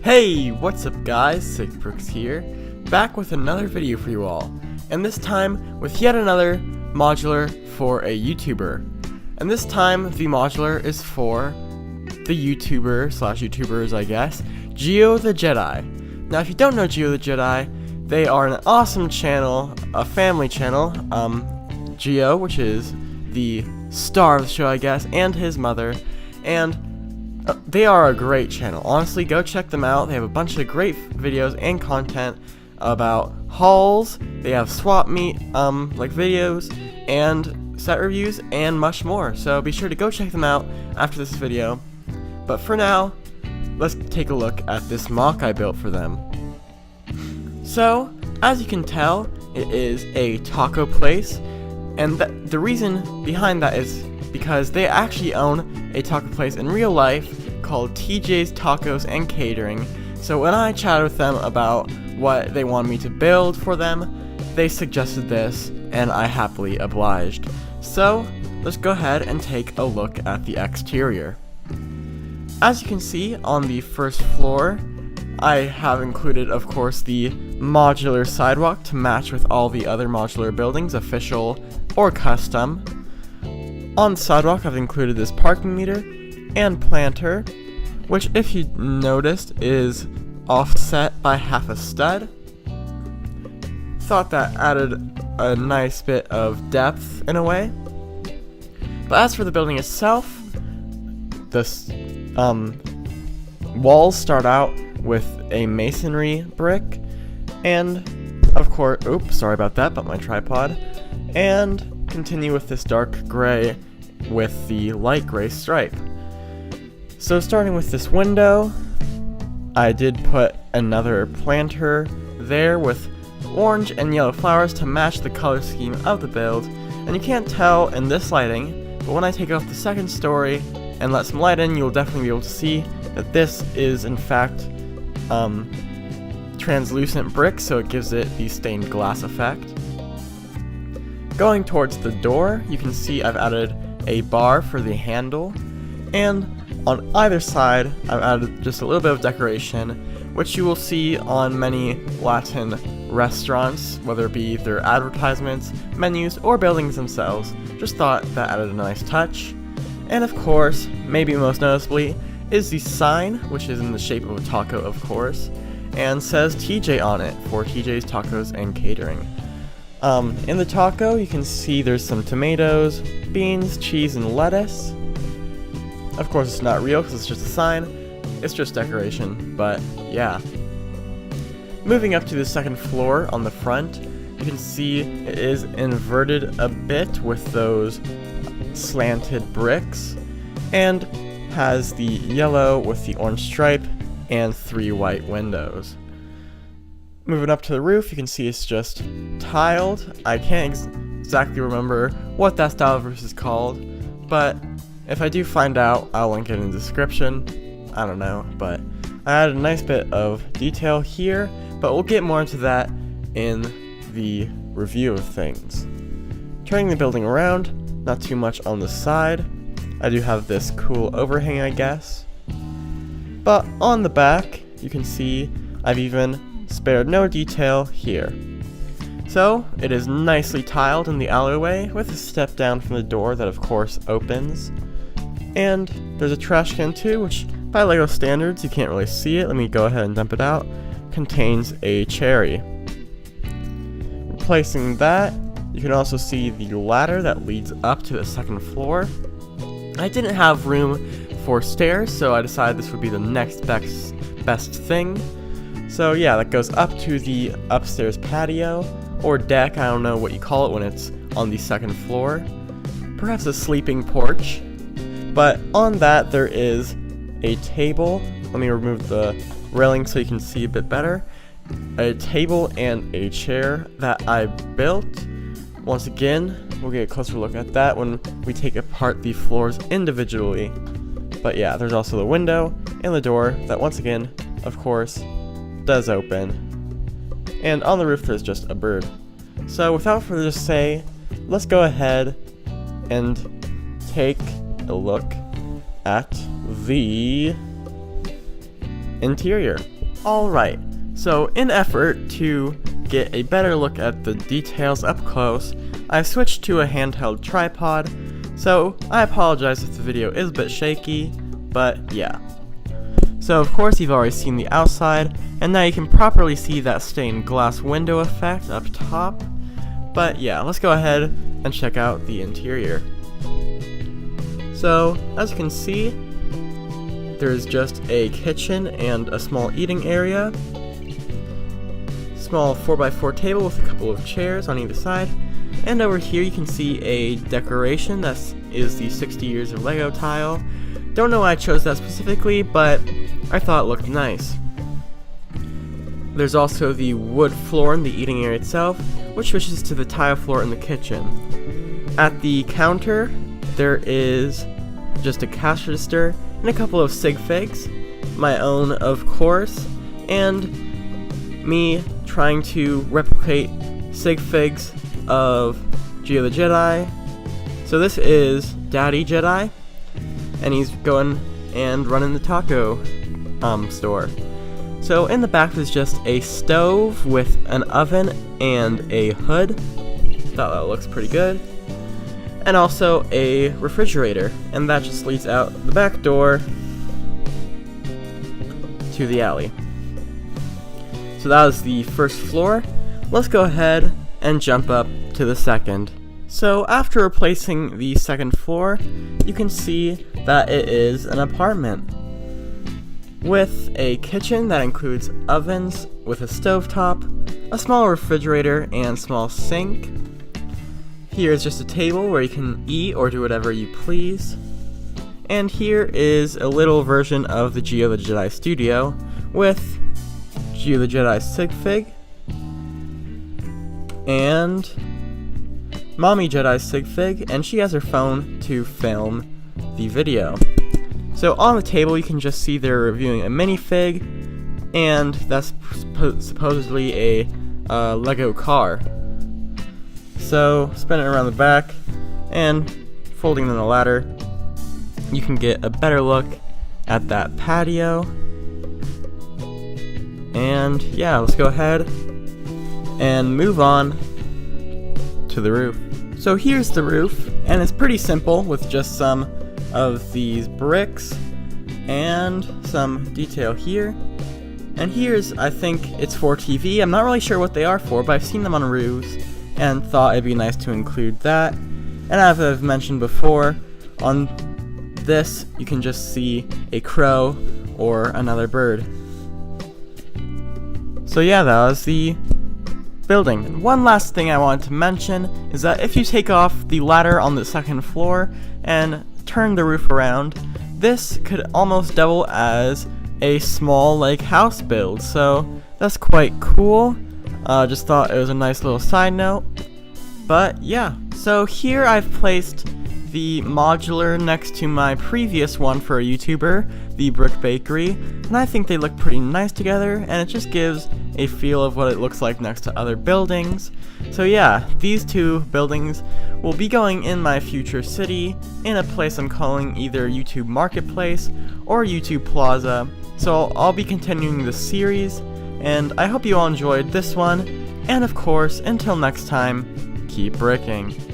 Hey, what's up guys, SickBrooks here, back with another video for you all, and this time with yet another modular for a YouTuber. And this time the modular is for the YouTubers, I guess, GioTheJedi. Now if you don't know GioTheJedi, they are an awesome channel, a family channel, Gio, which is the star of the show I guess, and his mother, and they are a great channel. Honestly, go check them out. They have a bunch of great videos and content about hauls. They have swap meet like videos and set reviews and much more. So be sure to go check them out after this video. But for now, let's take a look at this MOC I built for them. So, as you can tell, it is a taco place, and the reason behind that is because they actually own a taco place in real life called TJ's Tacos and Catering. So when I chatted with them about what they wanted me to build for them, they suggested this, and I happily obliged. So let's go ahead and take a look at the exterior. As you can see on the first floor, I have included, of course, the modular sidewalk to match with all the other modular buildings, official or custom. On the sidewalk, I've included this parking meter and planter, which, if you noticed, is offset by half a stud. Thought that added a nice bit of depth in a way. But as for the building itself, the walls start out with a masonry brick, and of course, oops, sorry about that, but my tripod, and continue with this dark gray with the light gray stripe. So starting with this window, I did put another planter there with orange and yellow flowers to match the color scheme of the build. And you can't tell in this lighting, but when I take off the second story and let some light in, you'll definitely be able to see that this is in fact translucent brick, so it gives it the stained glass effect. Going towards the door, you can see I've added a bar for the handle, and on either side I've added just a little bit of decoration, which you will see on many Latin restaurants, whether it be their advertisements, menus, or buildings themselves. Just thought that added a nice touch. And of course, maybe most noticeably, is the sign, which is in the shape of a taco of course, and says TJ on it for TJ's Tacos and Catering. In the taco, you can see there's some tomatoes, beans, cheese, and lettuce. Of course, it's not real because it's just a sign. It's just decoration, but yeah. Moving up to the second floor on the front, you can see it is inverted a bit with those slanted bricks, and has the yellow with the orange stripe and 3 white windows. Moving up to the roof, you can see it's just tiled. I can't exactly remember what that style of roof is called, but if I do find out, I'll link it in the description. I don't know, but I added a nice bit of detail here, but we'll get more into that in the review of things. Turning the building around, not too much on the side. I do have this cool overhang, I guess. But on the back, you can see I've even spared no detail here. So, it is nicely tiled in the alleyway with a step down from the door that of course opens. And there's a trash can too, which by LEGO standards, you can't really see it. Let me go ahead and dump it out. Contains a cherry. Replacing that, you can also see the ladder that leads up to the second floor. I didn't have room for stairs, so I decided this would be the next best thing. So yeah, that goes up to the upstairs patio, or deck, I don't know what you call it when it's on the second floor. Perhaps a sleeping porch. But on that there is a table. Let me remove the railing so you can see a bit better. A table and a chair that I built. Once again, we'll get a closer look at that when we take apart the floors individually. But yeah, there's also the window and the door that once again, of course, does open. And on the roof there's just a bird. So without further ado say, let's go ahead and take a look at the interior. Alright, so in effort to get a better look at the details up close, I switched to a handheld tripod, so I apologize if the video is a bit shaky, but yeah. So of course you've already seen the outside, and now you can properly see that stained glass window effect up top, but yeah, let's go ahead and check out the interior. So, as you can see, there's just a kitchen and a small eating area, small 4x4 table with a couple of chairs on either side, and over here you can see a decoration that is the 60 Years of Lego tile. Don't know why I chose that specifically, but I thought it looked nice. There's also the wood floor in the eating area itself, which switches to the tile floor in the kitchen. At the counter, there is just a cash register and a couple of sig figs, my own of course, and me trying to replicate sig figs of GioTheJedi. So this is Daddy Jedi, and he's going and running the taco store. So in the back there's just a stove with an oven and a hood. Thought that looks pretty good. And also a refrigerator, and that just leads out the back door to the alley. So that was the first floor. Let's go ahead and jump up to the second. So after replacing the second floor, you can see that it is an apartment with a kitchen that includes ovens with a stovetop, a small refrigerator, and small sink. Here is just a table where you can eat or do whatever you please. And here is a little version of the GioTheJedi studio with GioTheJedi sig fig and Mommy Jedi's sig fig, and she has her phone to film the video. So on the table you can just see they're reviewing a minifig, and that's supposedly a Lego car. So spinning around the back and folding in the ladder, you can get a better look at that patio. And yeah, let's go ahead and move on to the roof. So here's the roof, and it's pretty simple with just some of these bricks and some detail here. And here's, I think it's for TV. I'm not really sure what they are for, but I've seen them on roofs and thought it'd be nice to include that. And as I've mentioned before, on this you can just see a crow or another bird. So yeah, that was the building. And one last thing I wanted to mention is that if you take off the ladder on the second floor and turn the roof around, this could almost double as a small like house build, so that's quite cool. Just thought it was a nice little side note. But yeah, so here I've placed the modular next to my previous one for a YouTuber, the Brick Bakery, and I think they look pretty nice together, and it just gives a feel of what it looks like next to other buildings. So yeah, these two buildings will be going in my future city in a place I'm calling either YouTube Marketplace or YouTube Plaza. So I'll be continuing this series, and I hope you all enjoyed this one, and of course, until next time, keep bricking.